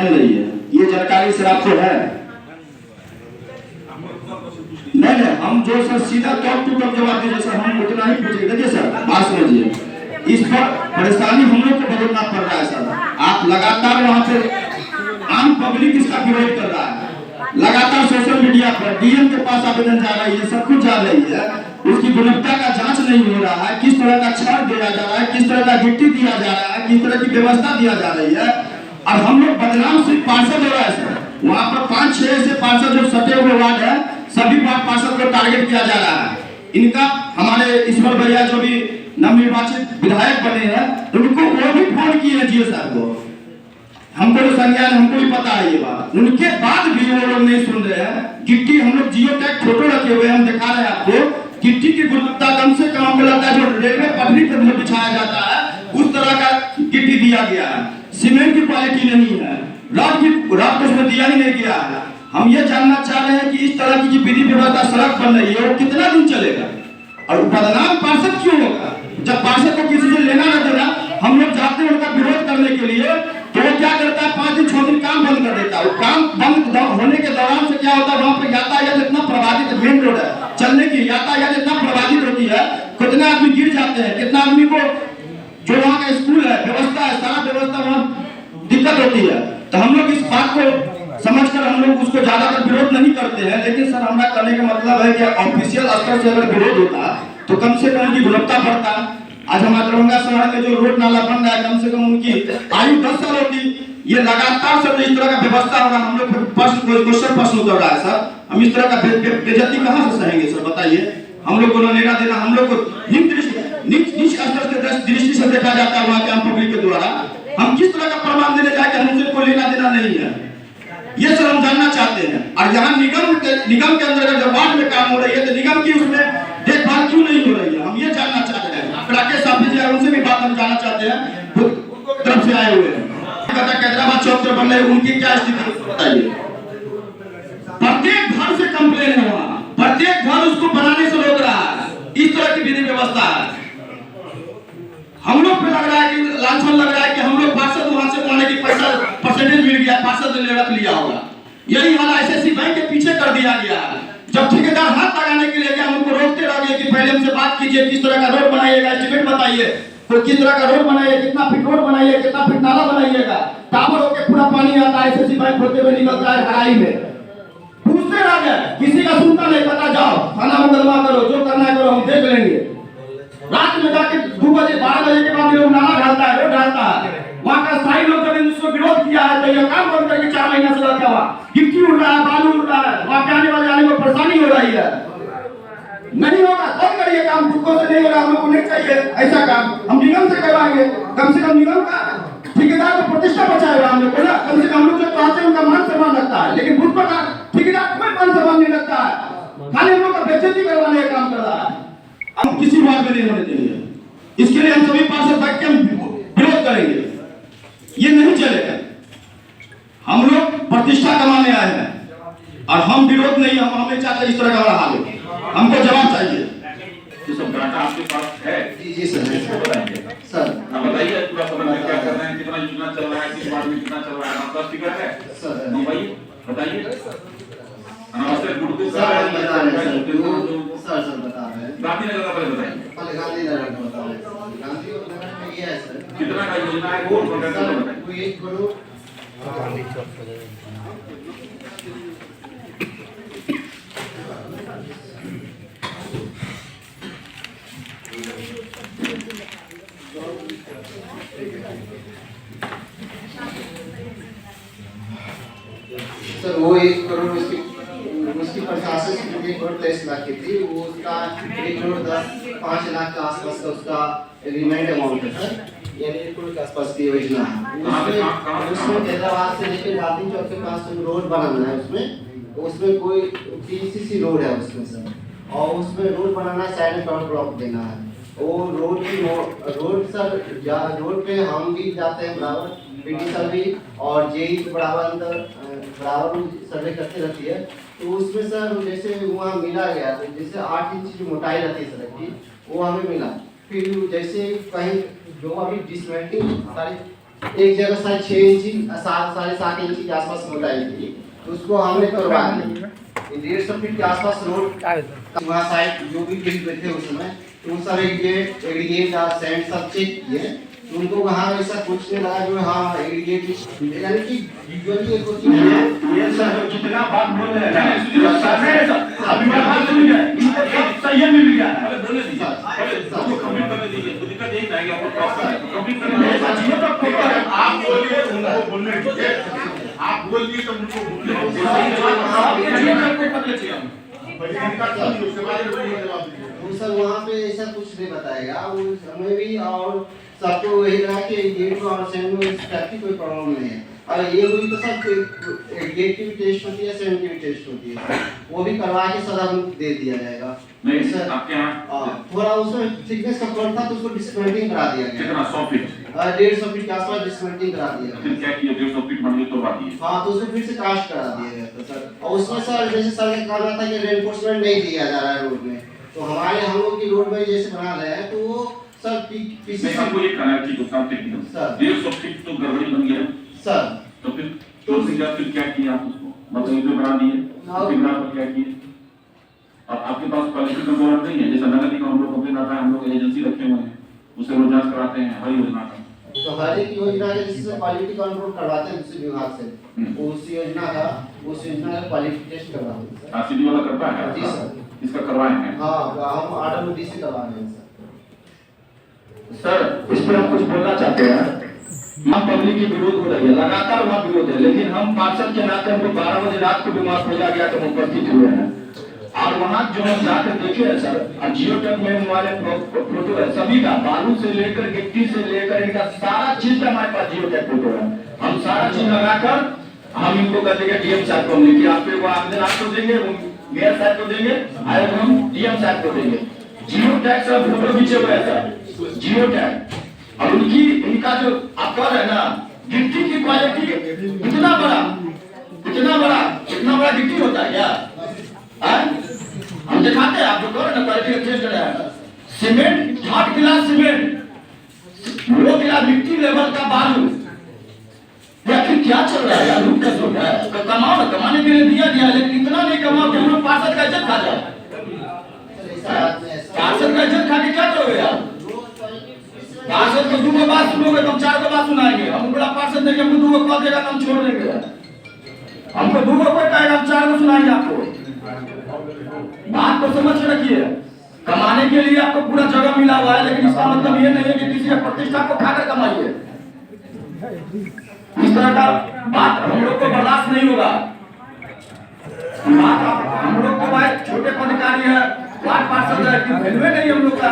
बन रही है। ये जानकारी सर आपको है? नहीं, हम जो सर सीधा टॉप टू टॉप जवाब दीजिए सर, हम उतना ही पूछेंगे। देखिए सर, बात समझिए, इस पर परेशानी हम लोग को भुगतना पड़ रहा है सर। आप लगातार वहाँ पे आम पब्लिक इसका विरोध कर रहा है, लगातार सोशल मीडिया पर डीएम के पास आवेदन जा रही है, सब कुछ जा रही है, उसकी गुणवत्ता का जांच नहीं हो रहा है, किस तरह का छड़ दिया जा रहा है, किस तरह का गिट्टी दिया जा रहा है, किस तरह की व्यवस्था दिया जा रही है। और हम लोग बदनाम सिर्फ पार्षद हो रहा है सर। वहाँ पर 5-6 ऐसे पार्षद जो सटे हुए वार्ड है, सभी पार्षद को टारगेट किया जा रहा है। इनका हमारे ईश्वर भैया जो भी नवनिर्वाचित विधायक बने हैं, उनको वो भी फोन किए हैं जीओ साहब को। हमको तो संज्ञान, हमको भी पता है ये बात, उनके बाद भी वो लोग नहीं सुन रहे हैं। गिट्टी हम लोग जियो टैग फोटो रखे हुए हम दिखा रहे हैं आपको। गिट्टी की गुणवत्ता कम से कम हमको लगता है जो रेलवे पटरी पर जो बिछाया जाता है उस तरह का गिट्टी दिया गया है। सीमेंट की क्वालिटी नहीं है, रॉड को उसमें दिया ही नहीं गया है। हम ये जानना चाह रहे हैं कि इस तरह की विधि व्यवस्था सड़क बन रही है वो कितना दिन चलेगा और बदनाम पार्षद क्यों होगा? जब पार्षद को किसी से लेना न देना, हम लोग जाते हैं उनका विरोध करने के लिए, तो वो क्या करता है 5 दिन 6 दिन काम बंद कर देता है। वो काम बंद होने के दौरान से क्या होता है, वहाँ पर यातायात इतना प्रभावित, मेन रोड है, चलने की यातायात इतना प्रभावित होती है, कितना आदमी गिर जाते हैं, कितना आदमी को जो वहाँ का स्कूल है, व्यवस्था है, सारा व्यवस्था वहाँ दिक्कत होती है। तो हम लोग इस बात को समझकर हम लोग उसको ज्यादातर विरोध नहीं करते हैं। लेकिन सर हमारा करने का मतलब है कि ऑफिशियल स्तर से अगर विरोध होता तो कम से कम उनकी गुणवत्ता बढ़ता। आज हमारे दरभंगा शहर में जो रोड नाला बन रहा है, कम से कम उनकी आयु 10 साल होती। ये लगातार सर इस तरह का व्यवस्था होगा, हम लोग प्रश्न उतर रहा है सर। हम इस तरह का बेइज्जती कहाँ से सहेंगे सर, बताइए? हम लोग को लेना देना, हम लोग को नीच स्तर से दृष्टि से देखा जाता है वहाँ के आम पब्लिक के द्वारा। हम किस तरह का प्रमाण देने जाए कि हमसे कोई लेना देना नहीं है, ये सर हम जानना चाहते हैं। और यहाँ निगम के अंदर जब वार्ड में काम हो रही है तो निगम की उसमें देखभाल क्यों नहीं हो रही है, हम ये जानना चाहते हैं। राकेश साहब जी उनसे भी बात हम जानना चाहते हैं, उनको तरफ से आए हुए हैं। हैदराबाद चौक पर बन रहे, उनकी क्या स्थिति बताइए? प्रत्येक घर से कंप्लेन है, वहाँ प्रत्येक घर उसको बनाने से रोक रहा है। इस तरह की विधि व्यवस्था है। हम लोग पे लग रहा है कि लांछन लग रहा है कि हम लोग पार्षद वहां से पाने की पैसा परसेंटेज मिल गया, पार्षद ने रख लिया होगा। यही हाल एसएससी बैंक के पीछे कर दिया गया। जब ठेकेदार हाथ लगाने के लिए गया, हमको रोकते रह गए कि पहले हमसे बात कीजिए, किस तरह का रोड बनाइएगा, एस्टिमेट बताइए, तो किस तरह का रोड बनाइए, कितना फीट रोड बनाइए, कितना फीट नाला बनाइएगा। टावर होके पूरा पानी आता है, एसएससी बैंक होते हुए निकलता है हराई में। पूछते रह गए, किसी का सुनता नहीं, पता जाओ थाना मुकदमा करो, जो करना है करो, हम देख लेंगे। रात में जाके 2 बजे 12 बजे के बाद लोग नाला ढालता है, रोड ढालता है। वहाँ का स्थायी लोग जब इसको विरोध किया है तो ये काम बंद करके 4 महीना से रखा हुआ, गिट्टी उड़ रहा है, बालू उड़ रहा है, वहाँ पे आने वाले आने में परेशानी हो रही है। नहीं होगा बंद करिए काम, खुद से नहीं हो रहा, हम लोग को नहीं चाहिए ऐसा काम, हम निगम से करवाएंगे। कम से कम निगम का ठेकेदार को प्रतिष्ठा बचाएगा हम लोग को ना, कम से कम हम लोग जो चाहते हैं उनका मान सम्मान लगता है। लेकिन बुद्ध का ठेकेदार कोई मान सम्मान नहीं लगता है, खाली हम लोग का बेइज्जती करवाने का काम कर रहा है। हम किसी बात में नहीं होने देंगे, इसके लिए हम सभी पार्षद बैठ के विरोध करेंगे। ये नहीं चलेगा। हम लोग प्रतिष्ठा कमाने आए हैं और हम विरोध नहीं, हम हमें चाहते इस तरह का हमारा हाल हो। हमको जवाब चाहिए। तो सब डाटा आपके पास है? जी सर, बताएंगे सर। आप बताइए पूरा समय में क्या कर रहे हैं, कितना योजना चल रहा है, किस बार में कितना चल रहा है, आपका फिगर है सर? भाई बताइए। नमस्ते गुड्डू सर, बता रहे हैं सर बता रहे हैं। गांधीनगर का पहले बताइए। पहले गांधीनगर का बता रहे हैं। गांधीनगर में ये है सर, कितना का योजना है वो बताइए। कोई 1 करोड़ सर, वो 1 करोड़ उसकी प्रशासन से 1 करोड़ 23 लाख की थी। वो उसका 1 करोड़ 5 लाख के आसपास का उसका रिमाइंड अमाउंट है सर, यानी 1 करोड़ के आसपास की योजना है। उसमें हैदराबाद से लेकर गांधी चौक के पास रोड बनाना है। उसमें कोई पीसीसी रोड है उसमें सर, और उसमें रोड बनाना है, साइड में टॉल ब्लॉक देना है। वो रोड सर, रोड पे हम भी जाते हैं बराबर, पीटी सर भी और जेई बराबर सर्वे करते रहती है। तो उसमें सर जैसे वहाँ मिला गया, तो जैसे 8 इंच की मोटाई रहती है सड़क की, वो हमें मिला। फिर जैसे कहीं जो अभी डिसमेंटलिंग सारी एक जगह शायद 6 इंची 7.5 इंची के आसपास मोटाई थी, तो उसको हमने करवा दी। 150 फीट के आसपास रोड वहाँ साइड जो भी फील्ड में थे उस समय, उन सब एग्रीगेट और सैंड सब चेक किए, तो उनको वहाँ ऐसा पूछने लगा जो हाँ एग्रीगेट यानी कि यूजुअली एक होती है ये सर जितना बात बोल रहे हैं अभी मेरा बात सुनिए, इनको सब सही मिल गया है। बोलने दीजिए, उसको कंप्लीट करने दीजिए, तो दिक्कत यही नहीं है आपको क्रॉस करना, कंप्लीट करने ऐसा चीजें तो आप बोलिए उनको बोलने दीजिए, आप बोलिए तो उनको बोलने दीजिए। उसके बाद जवाब दीजिए। वो सर वहाँ पे ऐसा कुछ नहीं बताएगा, वो हमें भी और सबको वही लगा कि गेट में और सैंड में इसकी कोई प्रॉब्लम नहीं है। और ये हुई तो सब गेट की भी टेस्ट होती है, सैंड की भी टेस्ट होती है, वो भी करवा के सदा दे दिया जाएगा। नहीं सर आपके यहाँ थोड़ा उसमें थिकनेस का फॉल्ट था तो उसको डिसमेंटलिंग करा दिया गया। कितना 100 फीट 150 फीट के आसपास डिसमेंटलिंग करा दिया फिर गया। क्या किया 150 फीट बन गई तो बात ये हाँ, तो उसको फिर से कास्ट करा दिया गया था सर। और उसमें सर जैसे सर ने कहा था कि रेनफोर्समेंट नहीं दिया जा रहा है रोड में, तो हमारे हम लोग की रोड में जैसे बना रहे हैं तो वो सर पीसी नहीं हमको ये कहना है कि दुकान टेक्निकल सर 150 फीट तो गड़बड़ी बन गया सर तो फिर क्या किया आप उसको मतलब ये बना दिए उसके बिना पर क्या किए। अब आपके पास क्वालिटी कंट्रोलर नहीं है, जैसा नगर निगम हम लोग कंप्लेन आता है, हम लोग एजेंसी रखे हुए हैं, उससे वो जांच कराते हैं हर योजना का। तो हर एक योजना के जिससे क्वालिटी कंट्रोल करवाते हैं दूसरे विभाग से, उस योजना का क्वालिटी टेस्ट करवाते हैं सर। आरसीडी वाला करता है जी सर। इसका करवाए हैं। हाँ, हम आरडब्ल्यूडी से करवा रहे हैं सर इस पर हम कुछ बोलना चाहते हैं। हम पब्लिक की विरोध हो रही है, लगातार वहाँ विरोध है, लेकिन हम पार्षद के नाते हमको 12 बजे रात को बीमार खोजा गया तो हम उपस्थित हुए हैं। और वहाँ जो हम जाकर देखे हैं सर, जियो टैग में हमारे फोटो है सभी का, बालू से लेकर गिट्टी से लेकर इनका सारा चीज का हमारे पास जियो टैग फोटो है। हम सारा चीज लगाकर हम इनको कर देंगे डीएम साहब को, लेकिन आपके वो आवेदन आपको देंगे, मेयर साहब को देंगे, आयोग हम डीएम साहब को देंगे। जियो टैग सर फोटो खींचे हुए हैं सर, जियो टैग। और इनका जो आप कह रहे हैं ना गिट्टी की क्वालिटी इतना बड़ा गिट्टी होता है क्या? हम दिखाते हैं, आप जो कह रहे हैं ना क्वालिटी का टेस्ट है। सीमेंट 8 गिलास सीमेंट, 2 गिलास मिट्टी लेवल का बालू, या फिर क्या चल रहा है यार? रुक कर जो है कमाओ ना, कमाने के लिए दिया, लेकिन इतना नहीं कमाओ कि हम लोग पार्षद का इज्जत खा जाए। पार्षद का इज्जत खा के क्या करोगे यार? पार्षद को 2 बात सुनोगे तो हम 4 बात सुनाएंगे। हम बड़ा पार्षद नहीं, हमको 2 कह देगा तो हम छोड़ देंगे। हमको 2 कोई कहेगा हम 4 सुनाएंगे आपको। बात को समझ के रखिए, कमाने के लिए आपको पूरा जगह मिला हुआ है, लेकिन इसका मतलब ये नहीं है कि किसी प्रतिष्ठा को खाकर कमाइए। इस तरह का बात हम लोग को बर्दाश्त नहीं होगा। हम लोग को भाई छोटे पदाधिकारी है, वार्ड पार्षद है, वैल्यू नहीं हम लोग का।